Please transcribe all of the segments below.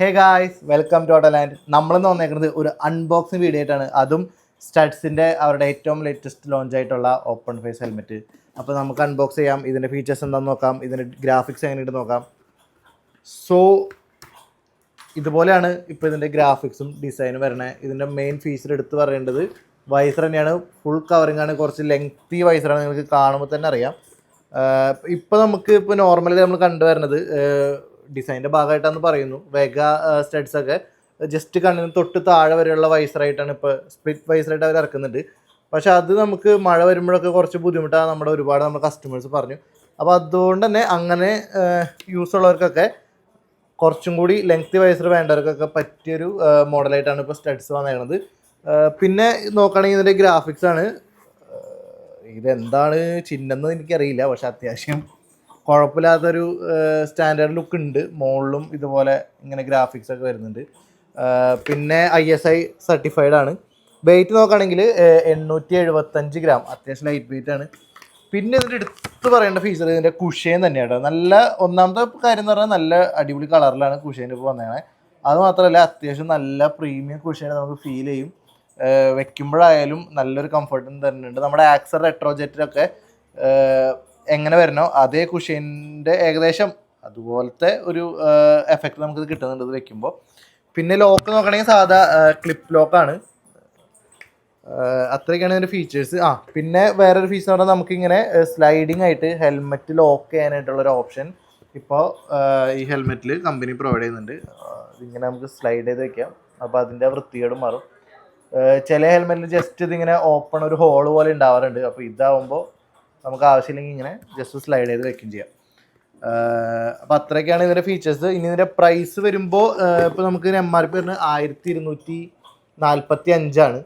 Hey guys, welcome to Autoland. നമ്മളിന്ന് വന്നേക്കുന്നത് ഒരു അൺബോക്സിങ് വീഡിയോ ആയിട്ടാണ്. അതും സ്റ്റഡ്സിൻ്റെ അവരുടെ ഏറ്റവും ലേറ്റസ്റ്റ് ലോഞ്ച് ആയിട്ടുള്ള ഓപ്പൺ ഫേസ് ഹെൽമെറ്റ്. അപ്പോൾ നമുക്ക് അൺബോക്സ് ചെയ്യാം, ഇതിൻ്റെ ഫീച്ചേഴ്സ് എന്താണെന്ന് നോക്കാം, ഇതിൻ്റെ ഗ്രാഫിക്സ് എങ്ങനെയുണ്ട് നോക്കാം. സോ ഇതുപോലെയാണ് ഇപ്പോൾ ഇതിൻ്റെ ഗ്രാഫിക്സും ഡിസൈനും വരണേ. ഇതിൻ്റെ മെയിൻ ഫീച്ചർ എടുത്ത് പറയേണ്ടത് വൈസർ തന്നെയാണ്. ഫുൾ കവറിംഗ് ആണ്, കുറച്ച് ലെങ്തി വൈസറാണ്, നിങ്ങൾക്ക് കാണുമ്പോൾ തന്നെ അറിയാം. ഇപ്പോൾ നമുക്ക് നോർമലി നമ്മൾ കണ്ടുവരുന്നത് ഡിസൈൻ്റെ ഭാഗമായിട്ടാണെന്ന് പറയുന്നു. വെഗ സ്റ്റഡ്സൊക്കെ ജസ്റ്റ് കണ്ണിന് തൊട്ട് താഴെ വരെയുള്ള വൈസറായിട്ടാണ് ഇപ്പോൾ സ്പ്ലിറ്റ് വൈസറായിട്ട് അവർ ഇറക്കുന്നുണ്ട്. പക്ഷേ അത് നമുക്ക് മഴ വരുമ്പോഴൊക്കെ കുറച്ച് ബുദ്ധിമുട്ടാണ് നമ്മുടെ കസ്റ്റമേഴ്സ് പറഞ്ഞു. അപ്പോൾ അതുകൊണ്ട് തന്നെ അങ്ങനെ യൂസ് ഉള്ളവർക്കൊക്കെ കുറച്ചും കൂടി ലെങ്തി വൈസർ വേണ്ടവർക്കൊക്കെ പറ്റിയൊരു മോഡലായിട്ടാണ് ഇപ്പോൾ സ്റ്റഡ്സ് വന്നേക്കുന്നത്. പിന്നെ നോക്കുകയാണെങ്കിൽ ഇതിൻ്റെ ഗ്രാഫിക്സ് ആണ്. ഇതെന്താണ് ചിഹ്നം എനിക്കറിയില്ല, പക്ഷെ അത്യാവശ്യം കുഴപ്പമില്ലാത്തൊരു സ്റ്റാൻഡേർഡ് ലുക്ക് ഉണ്ട്. മുകളിലും ഇതുപോലെ ഇങ്ങനെ ഗ്രാഫിക്സ് ഒക്കെ വരുന്നുണ്ട്. പിന്നെ ISI സർട്ടിഫൈഡ് ആണ്. വെയിറ്റ് നോക്കുകയാണെങ്കിൽ 875 ഗ്രാം, അത്യാവശ്യം ലൈറ്റ് വെയിറ്റ് ആണ്. പിന്നെ ഇതിൻ്റെ എടുത്ത് പറയേണ്ട ഫീച്ചർ ഇതിൻ്റെ കുഷ്യൻ തന്നെയാണ്. നല്ല ഒന്നാമത്തെ കാര്യം എന്ന് പറഞ്ഞാൽ നല്ല അടിപൊളി കളറിലാണ് കുഷ്യൻ ഇപ്പോൾ വന്നേക്കണേ. അത് മാത്രമല്ല അത്യാവശ്യം നല്ല പ്രീമിയം കുഷ്യൻ നമുക്ക് ഫീൽ ചെയ്യും. വെക്കുമ്പോഴായാലും നല്ലൊരു കംഫർട്ടും തരുന്നുണ്ട്. നമ്മുടെ ആക്സർ റെട്രോജെറ്റിലൊക്കെ എങ്ങനെ വരണോ അതേ കുഷ്യൻ്റെ ഏകദേശം അതുപോലത്തെ ഒരു എഫക്റ്റ് നമുക്കിത് കിട്ടുന്നുണ്ട് ഇത് വെക്കുമ്പോൾ. പിന്നെ ലോക്ക് നോക്കുകയാണെങ്കിൽ സാധാ ക്ലിപ്പ് ലോക്കാണ്. അത്രയൊക്കെയാണ് ഇതിൻ്റെ ഫീച്ചേഴ്സ്. പിന്നെ വേറൊരു ഫീച്ചർ എന്ന് പറഞ്ഞാൽ നമുക്കിങ്ങനെ സ്ലൈഡിങ് ആയിട്ട് ഹെൽമെറ്റ് ലോക്ക് ചെയ്യാനായിട്ടുള്ളൊരു ഓപ്ഷൻ ഇപ്പോൾ ഈ ഹെൽമെറ്റിൽ കമ്പനി പ്രൊവൈഡ് ചെയ്യുന്നുണ്ട്. ഇതിങ്ങനെ നമുക്ക് സ്ലൈഡ് ചെയ്ത് വെക്കാം. അപ്പോൾ അതിൻ്റെ വൃത്തികേടും മാറും. ചില ഹെൽമെറ്റിൽ ജസ്റ്റ് ഇതിങ്ങനെ ഓപ്പൺ ഒരു ഹോൾ പോലെ ഉണ്ടാവാറുണ്ട്. അപ്പോൾ ഇതാവുമ്പോൾ നമുക്ക് ആവശ്യമില്ലെങ്കിൽ ഇങ്ങനെ ജസ്റ്റ് സ്ലൈഡ് ചെയ്ത് വെക്കുകയും ചെയ്യാം. അപ്പോൾ അത്രയൊക്കെയാണ് ഇതിൻ്റെ ഫീച്ചേഴ്സ്. ഇനി ഇതിൻ്റെ പ്രൈസ് വരുമ്പോൾ ഇപ്പോൾ നമുക്ക് MRP പറഞ്ഞ് 1245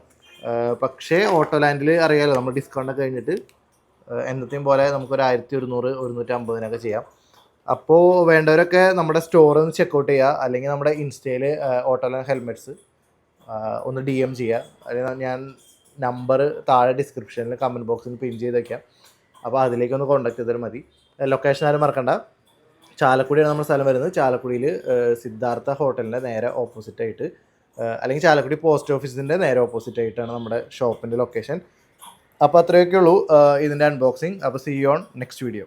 പക്ഷേ ഓട്ടോലാൻഡിൽ അറിയാമല്ലോ, നമ്മൾ ഡിസ്കൗണ്ടൊക്കെ കഴിഞ്ഞിട്ട് എന്നത്തെയും പോലെ നമുക്കൊരു 1100 150 ചെയ്യാം. അപ്പോൾ വേണ്ടവരൊക്കെ നമ്മുടെ സ്റ്റോറിൽ നിന്ന് ചെക്കൗട്ട് ചെയ്യുക, അല്ലെങ്കിൽ നമ്മുടെ ഇൻസ്റ്റയിൽ ഓട്ടോലാൻഡ് ഹെൽമെറ്റ്സ് ഒന്ന് DM ചെയ്യുക. അല്ലെങ്കിൽ ഞാൻ നമ്പർ താഴെ ഡിസ്ക്രിപ്ഷനിൽ കമൻറ്റ് ബോക്സിൽ പിൻ ചെയ്ത് വയ്ക്കാം. അപ്പോൾ അതിലേക്കൊന്ന് കോൺടാക്ട് ചെയ്താൽ മതി. ലൊക്കേഷൻ ആരും മറക്കണ്ട, ചാലക്കുടിയാണ് നമ്മുടെ സ്ഥലം വരുന്നത്. ചാലക്കുടിയിൽ സിദ്ധാർത്ഥ ഹോട്ടലിൻ്റെ നേരെ ഓപ്പോസിറ്റായിട്ട്, അല്ലെങ്കിൽ ചാലക്കുടി പോസ്റ്റ് ഓഫീസിൻ്റെ നേരെ ഓപ്പോസിറ്റായിട്ടാണ് നമ്മുടെ ഷോപ്പിൻ്റെ ലൊക്കേഷൻ. അപ്പോൾ അത്രയൊക്കെ ഉള്ളൂ ഇതിൻ്റെ അൺബോക്സിങ്. അപ്പോൾ see you on next video.